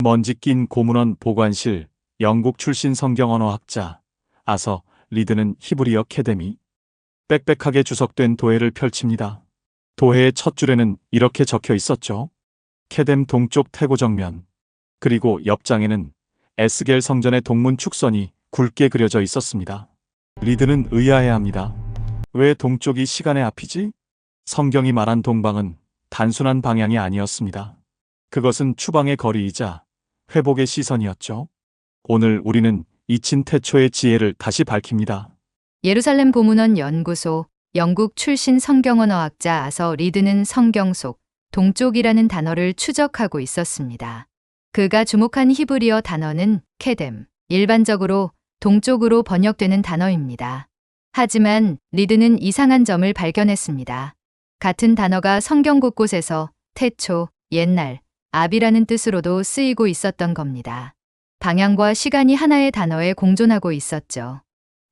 먼지 낀 고문원 보관실, 영국 출신 성경언어학자, 아서 리드는 히브리어 캐데미. 빽빽하게 주석된 도해를 펼칩니다. 도해의 첫 줄에는 이렇게 적혀 있었죠. 캐뎀 동쪽 태고 정면. 그리고 옆장에는 에스겔 성전의 동문 축선이 굵게 그려져 있었습니다. 리드는 의아해합니다. 왜 동쪽이 시간의 앞이지? 성경이 말한 동방은 단순한 방향이 아니었습니다. 그것은 추방의 거리이자 회복의 시선이었죠. 오늘 우리는 이친 태초의 지혜를 다시 밝힙니다. 예루살렘 고문원 연구소, 영국 출신 성경언어학자 아서 리드는 성경 속 동쪽이라는 단어를 추적하고 있었습니다. 그가 주목한 히브리어 단어는 캐뎀, 일반적으로 동쪽으로 번역되는 단어입니다. 하지만 리드는 이상한 점을 발견했습니다. 같은 단어가 성경 곳곳에서 태초, 옛날, 앞이라는 뜻으로도 쓰이고 있었던 겁니다. 방향과 시간이 하나의 단어에 공존하고 있었죠.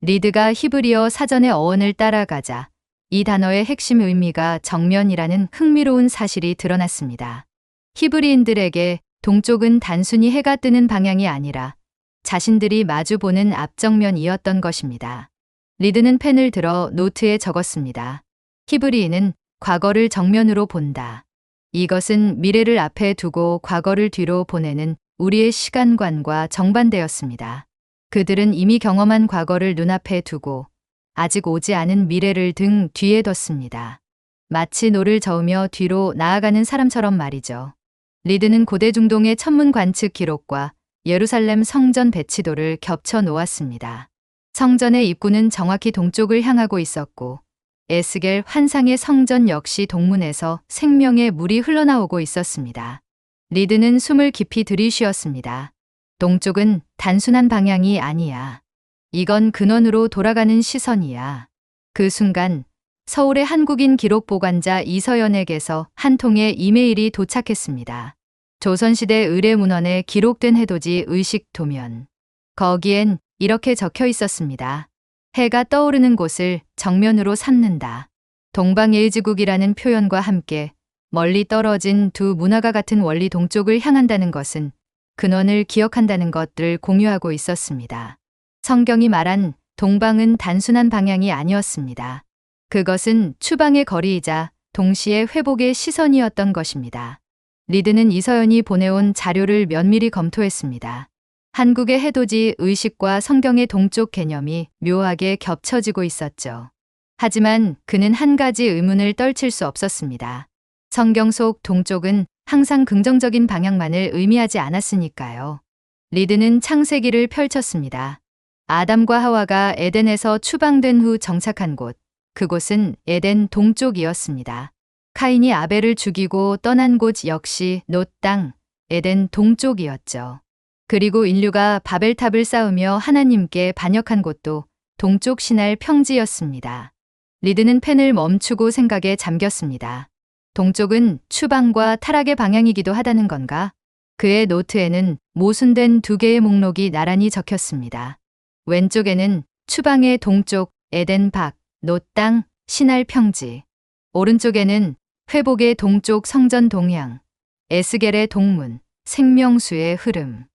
리드가 히브리어 사전의 어원을 따라가자 이 단어의 핵심 의미가 정면이라는 흥미로운 사실이 드러났습니다. 히브리인들에게 동쪽은 단순히 해가 뜨는 방향이 아니라 자신들이 마주보는 앞정면이었던 것입니다. 리드는 펜을 들어 노트에 적었습니다. 히브리인은 과거를 정면으로 본다. 이것은 미래를 앞에 두고 과거를 뒤로 보내는 우리의 시간관과 정반대였습니다. 그들은 이미 경험한 과거를 눈앞에 두고 아직 오지 않은 미래를 등 뒤에 뒀습니다. 마치 노를 저으며 뒤로 나아가는 사람처럼 말이죠. 리드는 고대 중동의 천문 관측 기록과 예루살렘 성전 배치도를 겹쳐 놓았습니다. 성전의 입구는 정확히 동쪽을 향하고 있었고 에스겔 환상의 성전 역시 동문에서 생명의 물이 흘러나오고 있었습니다. 리드는 숨을 깊이 들이쉬었습니다. 동쪽은 단순한 방향이 아니야. 이건 근원으로 돌아가는 시선이야. 그 순간 서울의 한국인 기록 보관자 이서연에게서 한 통의 이메일이 도착했습니다. 조선시대 의뢰문헌에 기록된 해돋이 의식 도면. 거기엔 이렇게 적혀 있었습니다. 해가 떠오르는 곳을 정면으로 삼는다. 동방예의지국이라는 표현과 함께 멀리 떨어진 두 문화가 같은 원리 동쪽을 향한다는 것은 근원을 기억한다는 것들을 공유하고 있었습니다. 성경이 말한 동방은 단순한 방향이 아니었습니다. 그것은 추방의 거리이자 동시에 회복의 시선이었던 것입니다. 리드는 이서연이 보내온 자료를 면밀히 검토했습니다. 한국의 해돋이 의식과 성경의 동쪽 개념이 묘하게 겹쳐지고 있었죠. 하지만 그는 한 가지 의문을 떨칠 수 없었습니다. 성경 속 동쪽은 항상 긍정적인 방향만을 의미하지 않았으니까요. 리드는 창세기를 펼쳤습니다. 아담과 하와가 에덴에서 추방된 후 정착한 곳, 그곳은 에덴 동쪽이었습니다. 카인이 아벨을 죽이고 떠난 곳 역시 놋 땅, 에덴 동쪽이었죠. 그리고 인류가 바벨탑을 쌓으며 하나님께 반역한 곳도 동쪽 신할 평지였습니다. 리드는 펜을 멈추고 생각에 잠겼습니다. 동쪽은 추방과 타락의 방향이기도 하다는 건가? 그의 노트에는 모순된 두 개의 목록이 나란히 적혔습니다. 왼쪽에는 추방의 동쪽, 에덴 밖, 놋 땅, 신할 평지. 오른쪽에는 회복의 동쪽 성전 동향, 에스겔의 동문, 생명수의 흐름.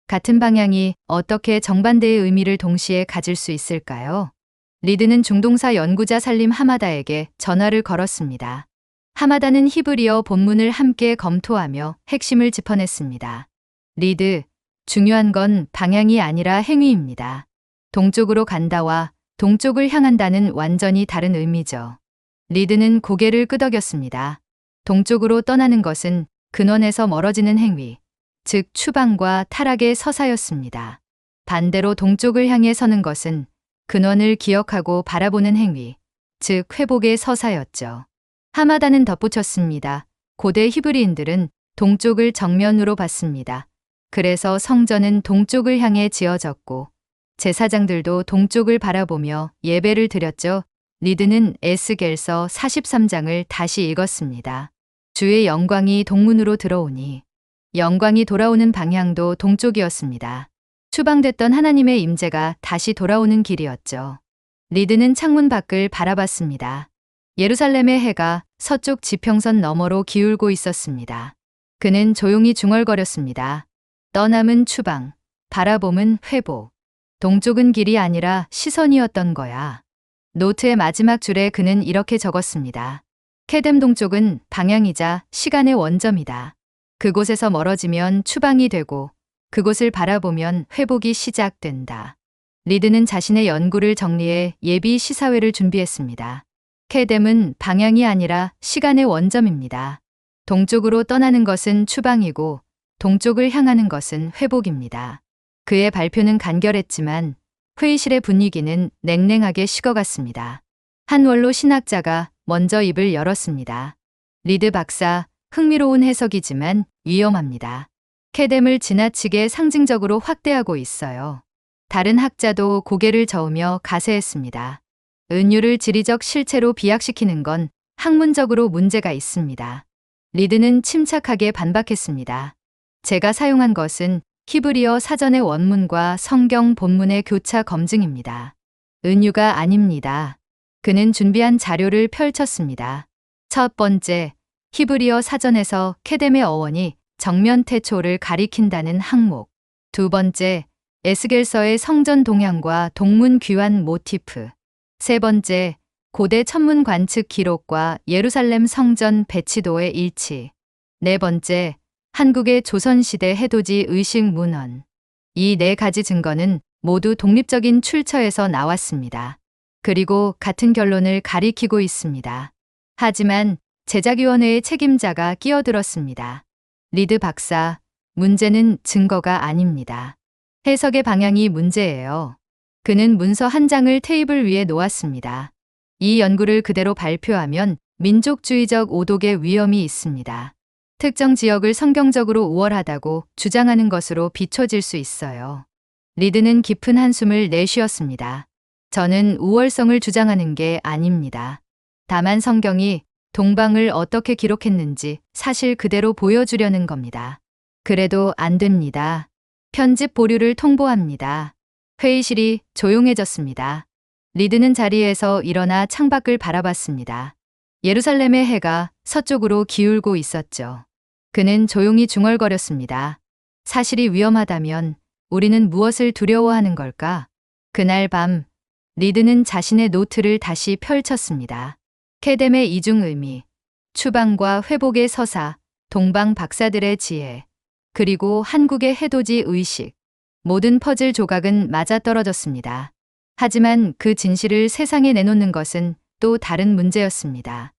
같은 방향이 어떻게 정반대의 의미를 동시에 가질 수 있을까요? 리드는 중동사 연구자 살림 하마다에게 전화를 걸었습니다. 하마다는 히브리어 본문을 함께 검토하며 핵심을 짚어냈습니다. 리드, 중요한 건 방향이 아니라 행위입니다. 동쪽으로 간다와 동쪽을 향한다는 완전히 다른 의미죠. 리드는 고개를 끄덕였습니다. 동쪽으로 떠나는 것은 근원에서 멀어지는 행위, 즉 추방과 타락의 서사였습니다. 반대로 동쪽을 향해 서는 것은 근원을 기억하고 바라보는 행위, 즉 회복의 서사였죠. 하마다는 덧붙였습니다. 고대 히브리인들은 동쪽을 정면으로 봤습니다. 그래서 성전은 동쪽을 향해 지어졌고 제사장들도 동쪽을 바라보며 예배를 드렸죠. 리드는 에스겔서 43장을 다시 읽었습니다. 주의 영광이 동문으로 들어오니 영광이 돌아오는 방향도 동쪽이었습니다. 추방됐던 하나님의 임재가 다시 돌아오는 길이었죠. 리드는 창문 밖을 바라봤습니다. 예루살렘의 해가 서쪽 지평선 너머로 기울고 있었습니다. 그는 조용히 중얼거렸습니다. 떠남은 추방, 바라봄은 회복. 동쪽은 길이 아니라 시선이었던 거야. 노트의 마지막 줄에 그는 이렇게 적었습니다. 캐뎀 동쪽은 방향이자 시간의 원점이다. 그곳에서 멀어지면 추방이 되고 그곳을 바라보면 회복이 시작된다. 리드는 자신의 연구를 정리해 예비 시사회를 준비했습니다. 캐뎀은 방향이 아니라 시간의 원점입니다. 동쪽으로 떠나는 것은 추방이고 동쪽을 향하는 것은 회복입니다. 그의 발표는 간결했지만 회의실의 분위기는 냉랭하게 식어갔습니다. 한 원로 신학자가 먼저 입을 열었습니다. 리드 박사, 흥미로운 해석이지만 위험합니다. 캐뎀을 지나치게 상징적으로 확대하고 있어요. 다른 학자도 고개를 저으며 가세했습니다. 은유를 지리적 실체로 비약시키는 건 학문적으로 문제가 있습니다. 리드는 침착하게 반박했습니다. 제가 사용한 것은 히브리어 사전의 원문과 성경 본문의 교차 검증입니다. 은유가 아닙니다. 그는 준비한 자료를 펼쳤습니다. 첫 번째, 히브리어 사전에서 캐뎀의 어원이 정면 태초를 가리킨다는 항목. 두 번째, 에스겔서의 성전 동향과 동문 귀환 모티프. 세 번째, 고대 천문 관측 기록과 예루살렘 성전 배치도의 일치. 네 번째, 한국의 조선시대 해돋이 의식 문헌. 이 네 가지 증거는 모두 독립적인 출처에서 나왔습니다. 그리고 같은 결론을 가리키고 있습니다. 하지만 제작위원회의 책임자가 끼어들었습니다. 리드 박사, 문제는 증거가 아닙니다. 해석의 방향이 문제예요. 그는 문서 한 장을 테이블 위에 놓았습니다. 이 연구를 그대로 발표하면 민족주의적 오독의 위험이 있습니다. 특정 지역을 성경적으로 우월하다고 주장하는 것으로 비춰질 수 있어요. 리드는 깊은 한숨을 내쉬었습니다. 저는 우월성을 주장하는 게 아닙니다. 다만 성경이 동방을 어떻게 기록했는지 사실 그대로 보여주려는 겁니다. 그래도 안 됩니다. 편집 보류를 통보합니다. 회의실이 조용해졌습니다. 리드는 자리에서 일어나 창밖을 바라봤습니다. 예루살렘의 해가 서쪽으로 기울고 있었죠. 그는 조용히 중얼거렸습니다. 사실이 위험하다면 우리는 무엇을 두려워하는 걸까? 그날 밤, 리드는 자신의 노트를 다시 펼쳤습니다. 캐뎀의 이중 의미, 추방과 회복의 서사, 동방 박사들의 지혜, 그리고 한국의 해돋이 의식. 모든 퍼즐 조각은 맞아떨어졌습니다. 하지만 그 진실을 세상에 내놓는 것은 또 다른 문제였습니다.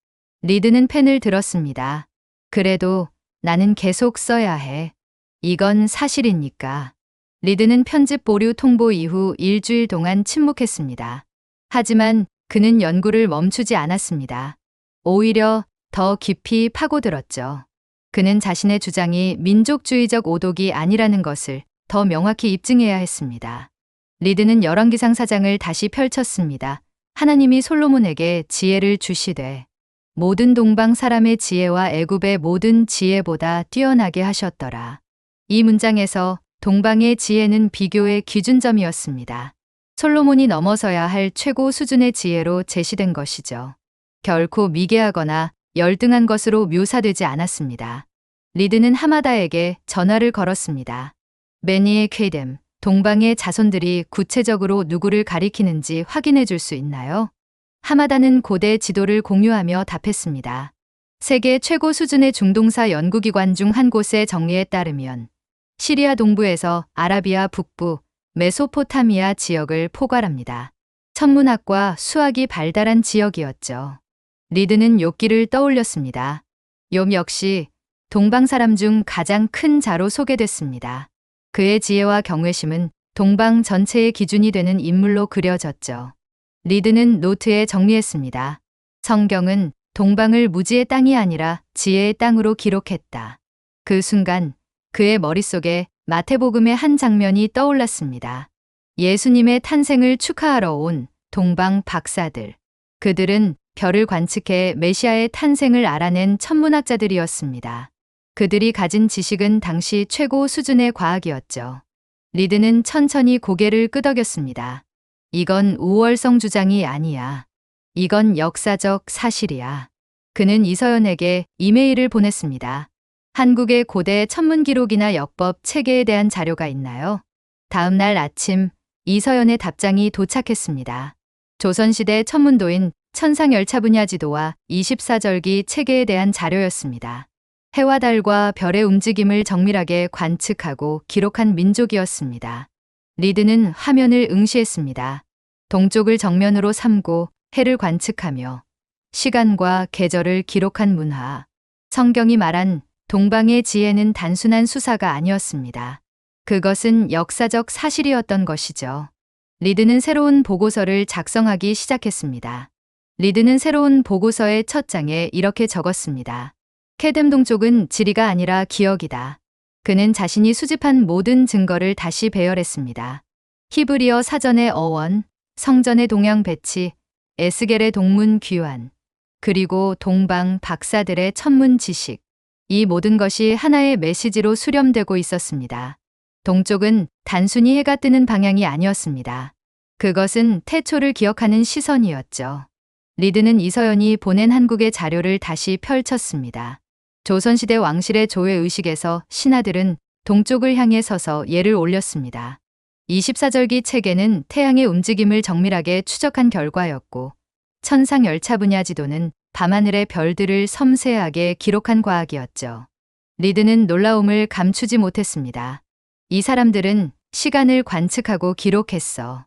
리드는 펜을 들었습니다. 그래도 나는 계속 써야 해. 이건 사실이니까. 리드는 편집 보류 통보 이후 일주일 동안 침묵했습니다. 하지만 그는 연구를 멈추지 않았습니다. 오히려 더 깊이 파고들었죠. 그는 자신의 주장이 민족주의적 오독이 아니라는 것을 더 명확히 입증해야 했습니다. 리드는 열왕기상 사장을 다시 펼쳤습니다. 하나님이 솔로몬에게 지혜를 주시되 모든 동방 사람의 지혜와 애굽의 모든 지혜보다 뛰어나게 하셨더라. 이 문장에서 동방의 지혜는 비교의 기준점이었습니다. 솔로몬이 넘어서야 할 최고 수준의 지혜로 제시된 것이죠. 결코 미개하거나 열등한 것으로 묘사되지 않았습니다. 리드는 하마다에게 전화를 걸었습니다. 매니의 캐뎀, 동방의 자손들이 구체적으로 누구를 가리키는지 확인해 줄 수 있나요? 하마다는 고대 지도를 공유하며 답했습니다. 세계 최고 수준의 중동사 연구기관 중 한 곳의 정리에 따르면 시리아 동부에서 아라비아 북부, 메소포타미아 지역을 포괄합니다. 천문학과 수학이 발달한 지역이었죠. 리드는 욥기를 떠올렸습니다. 욥 역시 동방 사람 중 가장 큰 자로 소개됐습니다. 그의 지혜와 경외심은 동방 전체의 기준이 되는 인물로 그려졌죠. 리드는 노트에 정리했습니다. 성경은 동방을 무지의 땅이 아니라 지혜의 땅으로 기록했다. 그 순간 그의 머릿속에 마태복음의 한 장면이 떠올랐습니다. 예수님의 탄생을 축하하러 온 동방 박사들. 그들은 별을 관측해 메시아의 탄생을 알아낸 천문학자들이었습니다. 그들이 가진 지식은 당시 최고 수준의 과학이었죠. 리드는 천천히 고개를 끄덕였습니다. 이건 우월성 주장이 아니야. 이건 역사적 사실이야. 그는 이서연에게 이메일을 보냈습니다. 한국의 고대 천문 기록이나 역법 체계에 대한 자료가 있나요? 다음 날 아침 이서연의 답장이 도착했습니다. 조선시대 천문도인 천상열차 분야지도와 24절기 체계에 대한 자료였습니다. 해와 달과 별의 움직임을 정밀하게 관측하고 기록한 민족이었습니다. 리드는 화면을 응시했습니다. 동쪽을 정면으로 삼고 해를 관측하며 시간과 계절을 기록한 문화. 성경이 말한 동방의 지혜는 단순한 수사가 아니었습니다. 그것은 역사적 사실이었던 것이죠. 리드는 새로운 보고서를 작성하기 시작했습니다. 리드는 새로운 보고서의 첫 장에 이렇게 적었습니다. 케뎀 동쪽은 지리가 아니라 기억이다. 그는 자신이 수집한 모든 증거를 다시 배열했습니다. 히브리어 사전의 어원, 성전의 동양 배치, 에스겔의 동문 귀환, 그리고 동방 박사들의 천문 지식. 이 모든 것이 하나의 메시지로 수렴되고 있었습니다. 동쪽은 단순히 해가 뜨는 방향이 아니었습니다. 그것은 태초를 기억하는 시선이었죠. 리드는 이서연이 보낸 한국의 자료를 다시 펼쳤습니다. 조선시대 왕실의 조회 의식에서 신하들은 동쪽을 향해 서서 예를 올렸습니다. 24절기 체계는 태양의 움직임을 정밀하게 추적한 결과였고, 천상열차 분야 지도는 밤하늘의 별들을 섬세하게 기록한 과학이었죠. 리드는 놀라움을 감추지 못했습니다. 이 사람들은 시간을 관측하고 기록했어.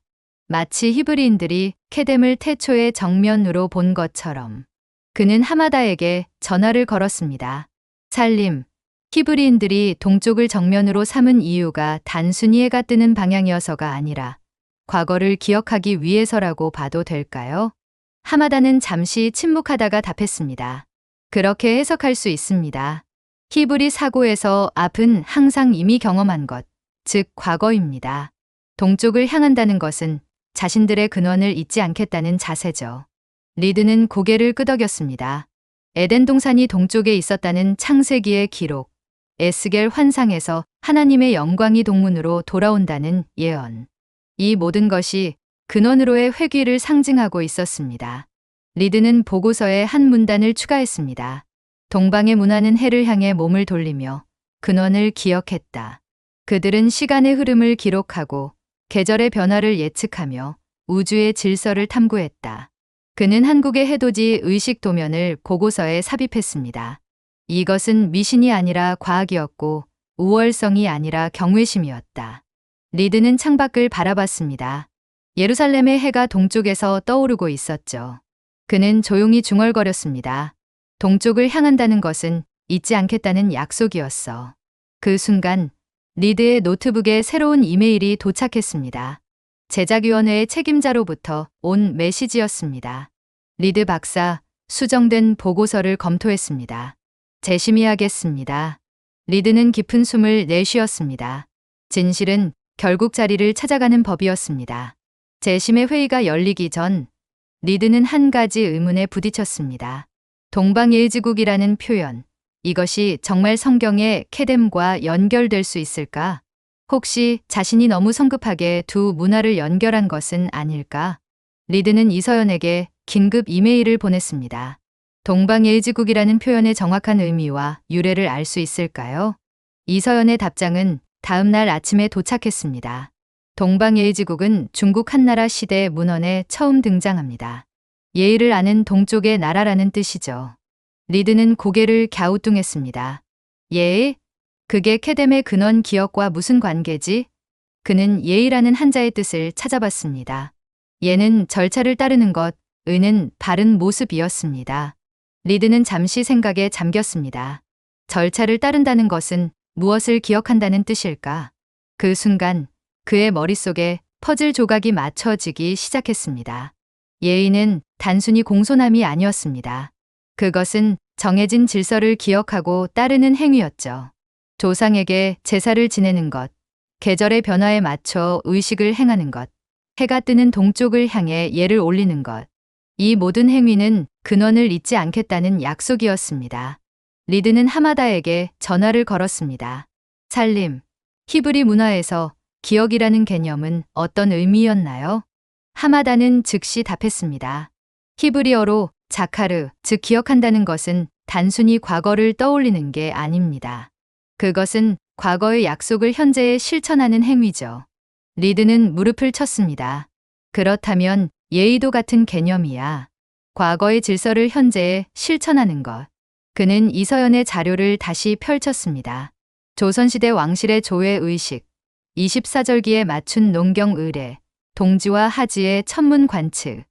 마치 히브리인들이 케뎀을 태초의 정면으로 본 것처럼. 그는 하마다에게 전화를 걸었습니다. 살림, 히브리인들이 동쪽을 정면으로 삼은 이유가 단순히 해가 뜨는 방향이어서가 아니라 과거를 기억하기 위해서라고 봐도 될까요? 하마다는 잠시 침묵하다가 답했습니다. 그렇게 해석할 수 있습니다. 히브리 사고에서 앞은 항상 이미 경험한 것, 즉 과거입니다. 동쪽을 향한다는 것은 자신들의 근원을 잊지 않겠다는 자세죠. 리드는 고개를 끄덕였습니다. 에덴 동산이 동쪽에 있었다는 창세기의 기록, 에스겔 환상에서 하나님의 영광이 동문으로 돌아온다는 예언. 이 모든 것이 근원으로의 회귀를 상징하고 있었습니다. 리드는 보고서에 한 문단을 추가했습니다. 동방의 문화는 해를 향해 몸을 돌리며 근원을 기억했다. 그들은 시간의 흐름을 기록하고 계절의 변화를 예측하며 우주의 질서를 탐구했다. 그는 한국의 해돋이 의식 도면을 보고서에 삽입했습니다. 이것은 미신이 아니라 과학이었고 우월성이 아니라 경외심이었다. 리드는 창밖을 바라봤습니다. 예루살렘의 해가 동쪽에서 떠오르고 있었죠. 그는 조용히 중얼거렸습니다. 동쪽을 향한다는 것은 잊지 않겠다는 약속이었어. 그 순간 리드의 노트북에 새로운 이메일이 도착했습니다. 제작위원회의 책임자로부터 온 메시지였습니다. 리드 박사, 수정된 보고서를 검토했습니다. 재심의하겠습니다. 리드는 깊은 숨을 내쉬었습니다. 진실은 결국 자리를 찾아가는 법이었습니다. 재심의 회의가 열리기 전 리드는 한 가지 의문에 부딪혔습니다. 동방예의지국이라는 표현, 이것이 정말 성경의 케뎀과 연결될 수 있을까? 혹시 자신이 너무 성급하게 두 문화를 연결한 것은 아닐까? 리드는 이서연에게 긴급 이메일을 보냈습니다. 동방예의지국이라는 표현의 정확한 의미와 유래를 알 수 있을까요? 이서연의 답장은 다음 날 아침에 도착했습니다. 동방예의지국은 중국 한나라 시대 문헌에 처음 등장합니다. 예의를 아는 동쪽의 나라라는 뜻이죠. 리드는 고개를 갸우뚱했습니다. 예의? 그게 케뎀의 근원 기억과 무슨 관계지? 그는 예의라는 한자의 뜻을 찾아봤습니다. 예는 절차를 따르는 것, 의는 바른 모습이었습니다. 리드는 잠시 생각에 잠겼습니다. 절차를 따른다는 것은 무엇을 기억한다는 뜻일까? 그 순간 그의 머릿속에 퍼즐 조각이 맞춰지기 시작했습니다. 예의는 단순히 공손함이 아니었습니다. 그것은 정해진 질서를 기억하고 따르는 행위였죠. 조상에게 제사를 지내는 것, 계절의 변화에 맞춰 의식을 행하는 것, 해가 뜨는 동쪽을 향해 예를 올리는 것. 이 모든 행위는 근원을 잊지 않겠다는 약속이었습니다. 리드는 하마다에게 전화를 걸었습니다. 살림, 히브리 문화에서 기억이라는 개념은 어떤 의미였나요? 하마다는 즉시 답했습니다. 히브리어로 자카르, 즉 기억한다는 것은 단순히 과거를 떠올리는 게 아닙니다. 그것은 과거의 약속을 현재에 실천하는 행위죠. 리드는 무릎을 쳤습니다. 그렇다면 예의도 같은 개념이야. 과거의 질서를 현재에 실천하는 것. 그는 이서연의 자료를 다시 펼쳤습니다. 조선시대 왕실의 조회 의식, 24절기에 맞춘 농경 의례, 동지와 하지의 천문 관측.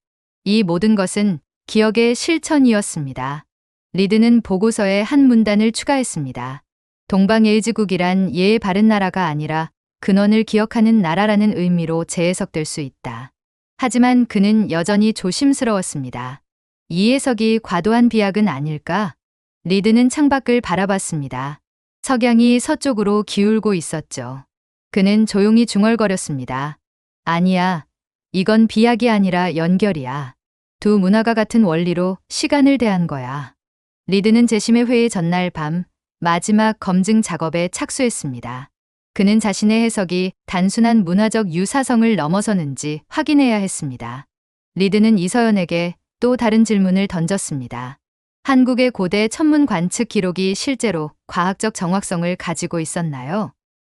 이 모든 것은 기억의 실천이었습니다. 리드는 보고서에 한 문단을 추가했습니다. 동방예의지국이란 예의 바른 나라가 아니라 근원을 기억하는 나라라는 의미로 재해석될 수 있다. 하지만 그는 여전히 조심스러웠습니다. 이 해석이 과도한 비약은 아닐까? 리드는 창밖을 바라봤습니다. 석양이 서쪽으로 기울고 있었죠. 그는 조용히 중얼거렸습니다. 아니야. 이건 비약이 아니라 연결이야. 두 문화가 같은 원리로 시간을 대한 거야. 리드는 재심의 회의 전날 밤 마지막 검증 작업에 착수했습니다. 그는 자신의 해석이 단순한 문화적 유사성을 넘어서는지 확인해야 했습니다. 리드는 이서연에게 또 다른 질문을 던졌습니다. 한국의 고대 천문 관측 기록이 실제로 과학적 정확성을 가지고 있었나요?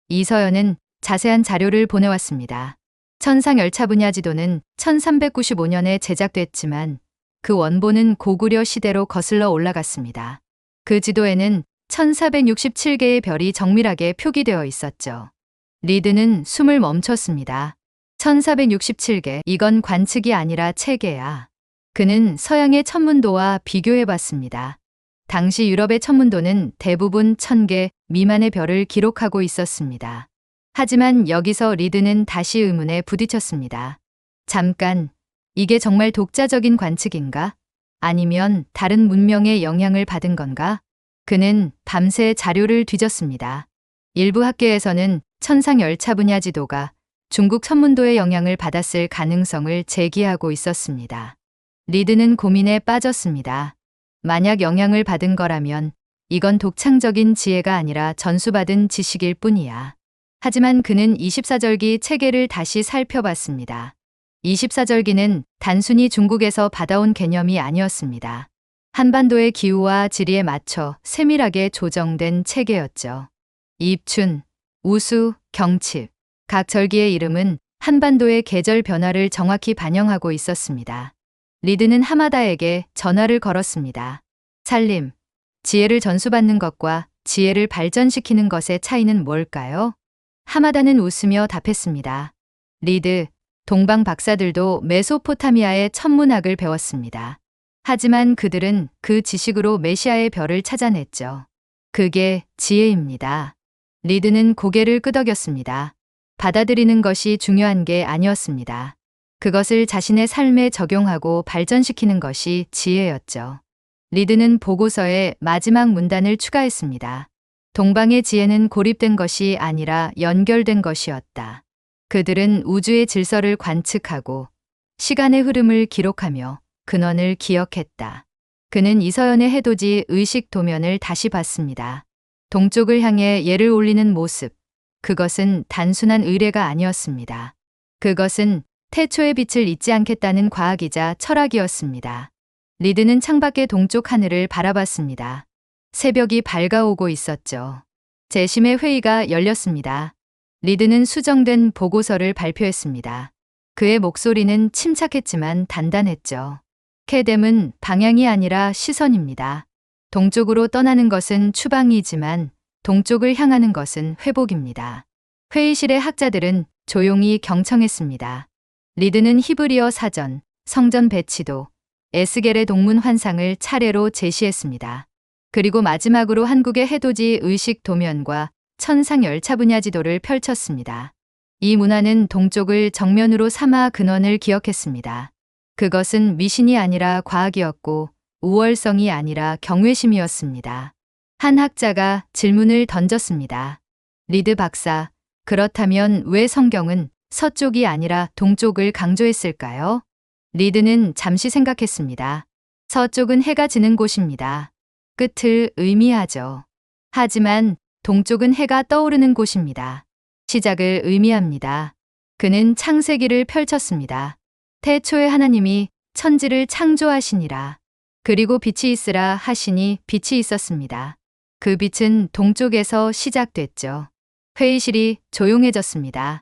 이서연은 자세한 자료를 보내왔습니다. 천상 열차 분야 지도는 1395년에 제작됐지만 그 원본은 고구려 시대로 거슬러 올라갔습니다. 그 지도에는 1467개의 별이 정밀하게 표기되어 있었죠. 리드는 숨을 멈췄습니다. 1467개, 이건 관측이 아니라 체계야. 그는 서양의 천문도와 비교해 봤습니다. 당시 유럽의 천문도는 대부분 1000개 미만의 별을 기록하고 있었습니다. 하지만 여기서 리드는 다시 의문에 부딪혔습니다. 잠깐, 이게 정말 독자적인 관측인가? 아니면 다른 문명의 영향을 받은 건가? 그는 밤새 자료를 뒤졌습니다. 일부 학계에서는 천상 열차 분야 지도가 중국 천문도의 영향을 받았을 가능성을 제기하고 있었습니다. 리드는 고민에 빠졌습니다. 만약 영향을 받은 거라면 이건 독창적인 지혜가 아니라 전수받은 지식일 뿐이야. 하지만 그는 24절기 체계를 다시 살펴봤습니다. 24절기는 단순히 중국에서 받아온 개념이 아니었습니다. 한반도의 기후와 지리에 맞춰 세밀하게 조정된 체계였죠. 입춘, 우수, 경칩. 각 절기의 이름은 한반도의 계절 변화를 정확히 반영하고 있었습니다. 리드는 하마다에게 전화를 걸었습니다. 살림, 지혜를 전수받는 것과 지혜를 발전시키는 것의 차이는 뭘까요? 하마다는 웃으며 답했습니다. 리드, 동방 박사들도 메소포타미아의 천문학을 배웠습니다. 하지만 그들은 그 지식으로 메시아의 별을 찾아냈죠. 그게 지혜입니다. 리드는 고개를 끄덕였습니다. 받아들이는 것이 중요한 게 아니었습니다. 그것을 자신의 삶에 적용하고 발전시키는 것이 지혜였죠. 리드는 보고서에 마지막 문단을 추가했습니다. 동방의 지혜는 고립된 것이 아니라 연결된 것이었다. 그들은 우주의 질서를 관측하고 시간의 흐름을 기록하며 근원을 기억했다. 그는 이서연의 해돋이 의식 도면을 다시 봤습니다. 동쪽을 향해 예를 올리는 모습. 그것은 단순한 의례가 아니었습니다. 그것은 태초의 빛을 잊지 않겠다는 과학이자 철학이었습니다. 리드는 창밖의 동쪽 하늘을 바라봤습니다. 새벽이 밝아오고 있었죠. 재심의 회의가 열렸습니다. 리드는 수정된 보고서를 발표했습니다. 그의 목소리는 침착했지만 단단했죠. 캐뎀은 방향이 아니라 시선입니다. 동쪽으로 떠나는 것은 추방이지만 동쪽을 향하는 것은 회복입니다. 회의실의 학자들은 조용히 경청했습니다. 리드는 히브리어 사전, 성전 배치도, 에스겔의 동문 환상을 차례로 제시했습니다. 그리고 마지막으로 한국의 해돋이 의식 도면과 천상 열차 분야 지도를 펼쳤습니다. 이 문화는 동쪽을 정면으로 삼아 근원을 기억했습니다. 그것은 미신이 아니라 과학이었고 우월성이 아니라 경외심이었습니다. 한 학자가 질문을 던졌습니다. 리드 박사, 그렇다면 왜 성경은 서쪽이 아니라 동쪽을 강조했을까요? 리드는 잠시 생각했습니다. 서쪽은 해가 지는 곳입니다. 끝을 의미하죠. 하지만 동쪽은 해가 떠오르는 곳입니다. 시작을 의미합니다. 그는 창세기를 펼쳤습니다. 태초에 하나님이 천지를 창조하시니라. 그리고 빛이 있으라 하시니 빛이 있었습니다. 그 빛은 동쪽에서 시작됐죠. 회의실이 조용해졌습니다.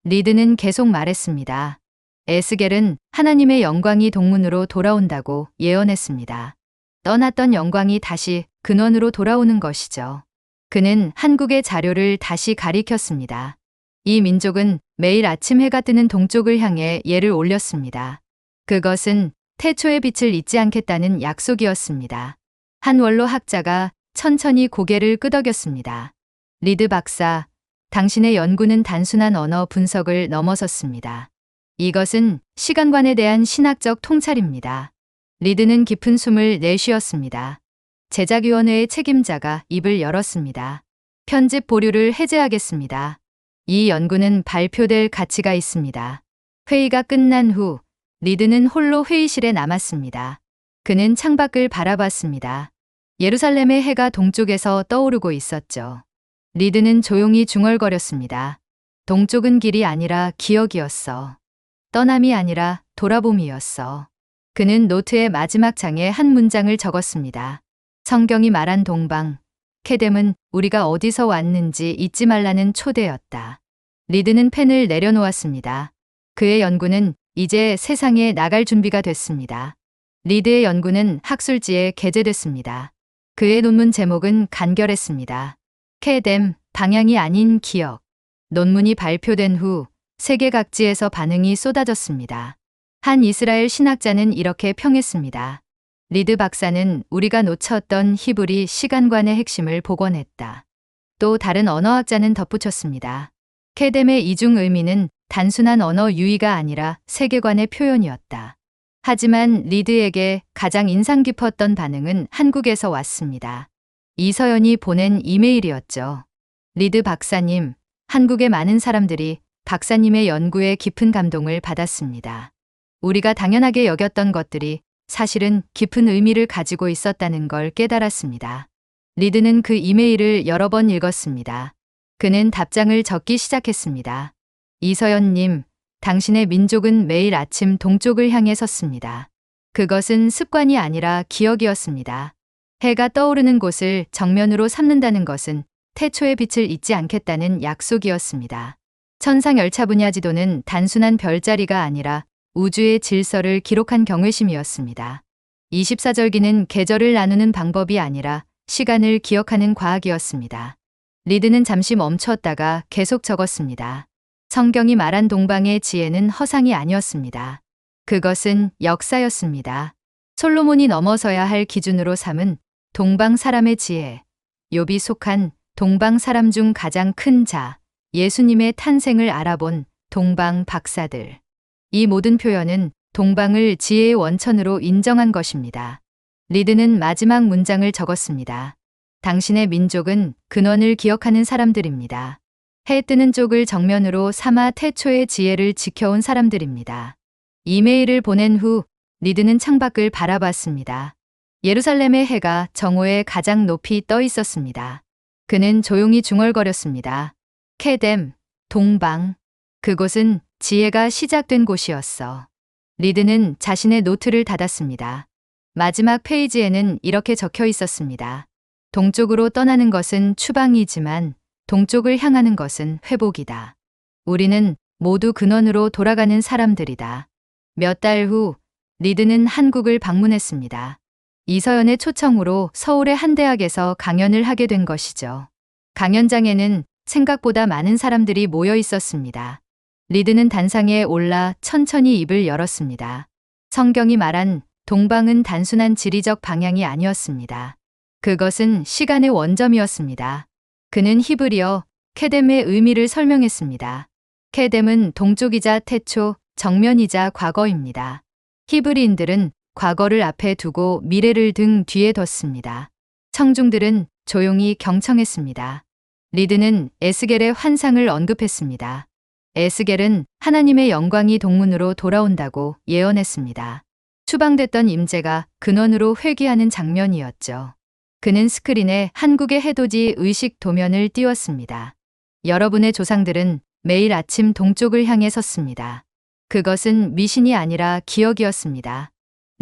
리드는 계속 말했습니다. 에스겔은 하나님의 영광이 동문으로 돌아온다고 예언했습니다. 떠났던 영광이 다시 근원으로 돌아오는 것이죠. 그는 한국의 자료를 다시 가리켰습니다. 이 민족은 매일 아침 해가 뜨는 동쪽을 향해 예를 올렸습니다. 그것은 태초의 빛을 잊지 않겠다는 약속이었습니다. 한 원로 학자가 천천히 고개를 끄덕였습니다. 리드 박사, 당신의 연구는 단순한 언어 분석을 넘어섰습니다. 이것은 시간관에 대한 신학적 통찰입니다. 리드는 깊은 숨을 내쉬었습니다. 제작위원회의 책임자가 입을 열었습니다. 편집 보류를 해제하겠습니다. 이 연구는 발표될 가치가 있습니다. 회의가 끝난 후 리드는 홀로 회의실에 남았습니다. 그는 창밖을 바라봤습니다. 예루살렘의 해가 동쪽에서 떠오르고 있었죠. 리드는 조용히 중얼거렸습니다. 동쪽은 길이 아니라 기억이었어. 떠남이 아니라 돌아봄이었어. 그는 노트의 마지막 장에 한 문장을 적었습니다. 성경이 말한 동방, 케뎀은 우리가 어디서 왔는지 잊지 말라는 초대였다. 리드는 펜을 내려놓았습니다. 그의 연구는 이제 세상에 나갈 준비가 됐습니다. 리드의 연구는 학술지에 게재됐습니다. 그의 논문 제목은 간결했습니다. 케뎀, 방향이 아닌 기억. 논문이 발표된 후 세계 각지에서 반응이 쏟아졌습니다. 한 이스라엘 신학자는 이렇게 평했습니다. 리드 박사는 우리가 놓쳤던 히브리 시간관의 핵심을 복원했다. 또 다른 언어학자는 덧붙였습니다. 케뎀의 이중 의미는 단순한 언어 유희가 아니라 세계관의 표현이었다. 하지만 리드에게 가장 인상 깊었던 반응은 한국에서 왔습니다. 이서연이 보낸 이메일이었죠. 리드 박사님, 한국의 많은 사람들이 박사님의 연구에 깊은 감동을 받았습니다. 우리가 당연하게 여겼던 것들이 사실은 깊은 의미를 가지고 있었다는 걸 깨달았습니다. 리드는 그 이메일을 여러 번 읽었습니다. 그는 답장을 적기 시작했습니다. 이서연님, 당신의 민족은 매일 아침 동쪽을 향해 섰습니다. 그것은 습관이 아니라 기억이었습니다. 해가 떠오르는 곳을 정면으로 삼는다는 것은 태초의 빛을 잊지 않겠다는 약속이었습니다. 천상열차 분야 지도는 단순한 별자리가 아니라 우주의 질서를 기록한 경외심이었습니다. 24절기는 계절을 나누는 방법이 아니라 시간을 기억하는 과학이었습니다. 리드는 잠시 멈췄다가 계속 적었습니다. 성경이 말한 동방의 지혜는 허상이 아니었습니다. 그것은 역사였습니다. 솔로몬이 넘어서야 할 기준으로 삼은 동방 사람의 지혜, 욥이 속한 동방 사람 중 가장 큰 자, 예수님의 탄생을 알아본 동방 박사들. 이 모든 표현은 동방을 지혜의 원천으로 인정한 것입니다. 리드는 마지막 문장을 적었습니다. 당신의 민족은 근원을 기억하는 사람들입니다. 해 뜨는 쪽을 정면으로 삼아 태초의 지혜를 지켜온 사람들입니다. 이메일을 보낸 후 리드는 창밖을 바라봤습니다. 예루살렘의 해가 정오에 가장 높이 떠 있었습니다. 그는 조용히 중얼거렸습니다. 케뎀, 동방. 그곳은 지혜가 시작된 곳이었어. 리드는 자신의 노트를 닫았습니다. 마지막 페이지에는 이렇게 적혀 있었습니다. 동쪽으로 떠나는 것은 추방이지만 동쪽을 향하는 것은 회복이다. 우리는 모두 근원으로 돌아가는 사람들이다. 몇 달 후 리드는 한국을 방문했습니다. 이서연의 초청으로 서울의 한 대학에서 강연을 하게 된 것이죠. 강연장에는 생각보다 많은 사람들이 모여 있었습니다. 리드는 단상에 올라 천천히 입을 열었습니다. 성경이 말한 동방은 단순한 지리적 방향이 아니었습니다. 그것은 시간의 원점이었습니다. 그는 히브리어 케뎀의 의미를 설명했습니다. 케뎀은 동쪽이자 태초, 정면이자 과거입니다. 히브리인들은 과거를 앞에 두고 미래를 등 뒤에 뒀습니다. 청중들은 조용히 경청했습니다. 리드는 에스겔의 환상을 언급했습니다. 에스겔은 하나님의 영광이 동문으로 돌아온다고 예언했습니다. 추방됐던 임재가 근원으로 회귀하는 장면이었죠. 그는 스크린에 한국의 해돋이 의식 도면을 띄웠습니다. 여러분의 조상들은 매일 아침 동쪽을 향해 섰습니다. 그것은 미신이 아니라 기억이었습니다.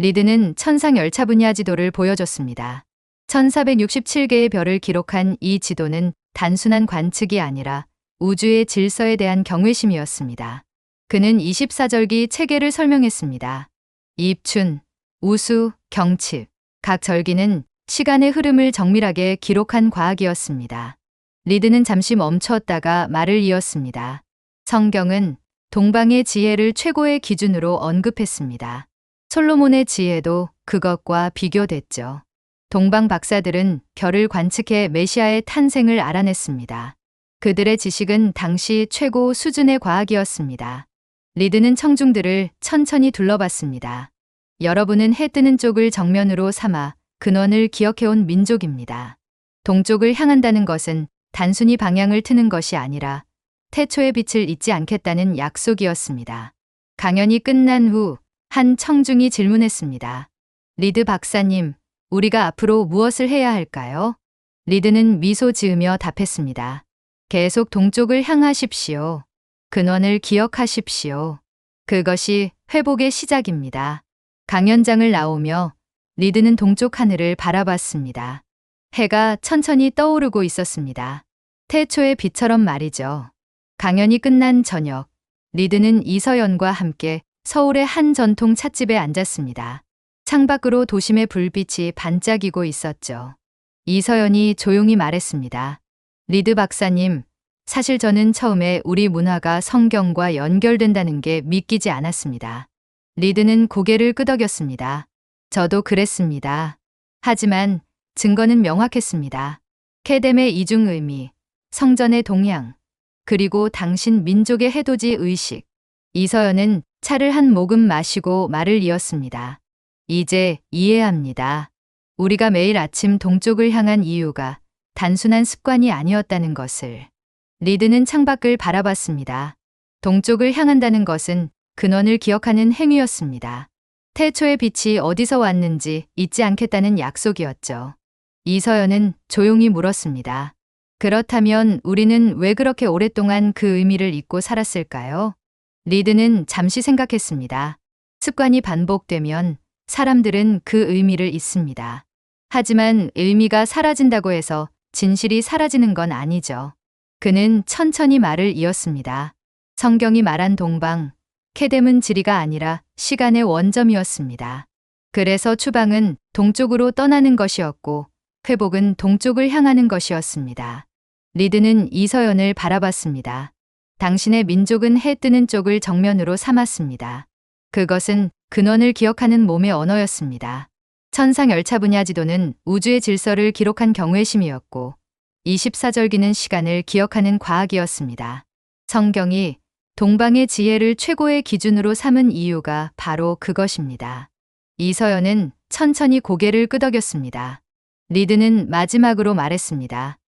리드는 천상 열차 분야 지도를 보여줬습니다. 1467개의 별을 기록한 이 지도는 단순한 관측이 아니라 우주의 질서에 대한 경외심이었습니다. 그는 24절기 체계를 설명했습니다. 입춘, 우수, 경칩. 각 절기는 시간의 흐름을 정밀하게 기록한 과학이었습니다. 리드는 잠시 멈추었다가 말을 이었습니다. 성경은 동방의 지혜를 최고의 기준으로 언급했습니다. 솔로몬의 지혜도 그것과 비교됐죠. 동방 박사들은 별을 관측해 메시아의 탄생을 알아냈습니다. 그들의 지식은 당시 최고 수준의 과학이었습니다. 리드는 청중들을 천천히 둘러봤습니다. 여러분은 해 뜨는 쪽을 정면으로 삼아 근원을 기억해온 민족입니다. 동쪽을 향한다는 것은 단순히 방향을 트는 것이 아니라 태초의 빛을 잊지 않겠다는 약속이었습니다. 강연이 끝난 후 한 청중이 질문했습니다. 리드 박사님, 우리가 앞으로 무엇을 해야 할까요? 리드는 미소 지으며 답했습니다. 계속 동쪽을 향하십시오. 근원을 기억하십시오. 그것이 회복의 시작입니다. 강연장을 나오며 리드는 동쪽 하늘을 바라봤습니다. 해가 천천히 떠오르고 있었습니다. 태초의 빛처럼 말이죠. 강연이 끝난 저녁, 리드는 이서연과 함께 서울의 한 전통 찻집에 앉았습니다. 창밖으로 도심의 불빛이 반짝이고 있었죠. 이서연이 조용히 말했습니다. 리드 박사님, 사실 저는 처음에 우리 문화가 성경과 연결된다는 게 믿기지 않았습니다. 리드는 고개를 끄덕였습니다. 저도 그랬습니다. 하지만 증거는 명확했습니다. 케뎀의 이중 의미, 성전의 동향, 그리고 당신 민족의 해돋이 의식. 이서연은 차를 한 모금 마시고 말을 이었습니다. 이제 이해합니다. 우리가 매일 아침 동쪽을 향한 이유가 단순한 습관이 아니었다는 것을. 리드는 창밖을 바라봤습니다. 동쪽을 향한다는 것은 근원을 기억하는 행위였습니다. 태초의 빛이 어디서 왔는지 잊지 않겠다는 약속이었죠. 이서연은 조용히 물었습니다. 그렇다면 우리는 왜 그렇게 오랫동안 그 의미를 잊고 살았을까요? 리드는 잠시 생각했습니다. 습관이 반복되면 사람들은 그 의미를 잊습니다. 하지만 의미가 사라진다고 해서 진실이 사라지는 건 아니죠. 그는 천천히 말을 이었습니다. 성경이 말한 동방, 케뎀은 지리가 아니라 시간의 원점이었습니다. 그래서 추방은 동쪽으로 떠나는 것이었고 회복은 동쪽을 향하는 것이었습니다. 리드는 이서연을 바라봤습니다. 당신의 민족은 해 뜨는 쪽을 정면으로 삼았습니다. 그것은 근원을 기억하는 몸의 언어였습니다. 천상 열차 분야 지도는 우주의 질서를 기록한 경외심이었고 24절기는 시간을 기억하는 과학이었습니다. 성경이 동방의 지혜를 최고의 기준으로 삼은 이유가 바로 그것입니다. 이서연은 천천히 고개를 끄덕였습니다. 리드는 마지막으로 말했습니다.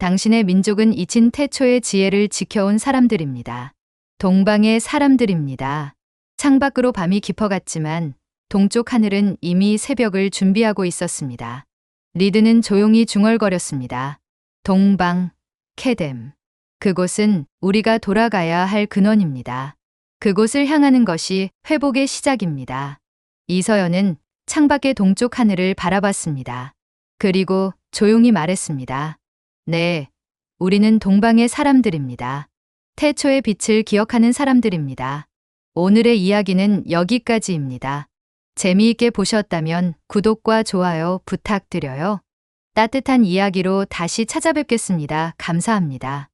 당신의 민족은 잊힌 태초의 지혜를 지켜온 사람들입니다. 동방의 사람들입니다. 창밖으로 밤이 깊어갔지만 동쪽 하늘은 이미 새벽을 준비하고 있었습니다. 리드는 조용히 중얼거렸습니다. 동방, 케뎀. 그곳은 우리가 돌아가야 할 근원입니다. 그곳을 향하는 것이 회복의 시작입니다. 이서연은 창밖의 동쪽 하늘을 바라봤습니다. 그리고 조용히 말했습니다. 네, 우리는 동방의 사람들입니다. 태초의 빛을 기억하는 사람들입니다. 오늘의 이야기는 여기까지입니다. 재미있게 보셨다면 구독과 좋아요 부탁드려요. 따뜻한 이야기로 다시 찾아뵙겠습니다. 감사합니다.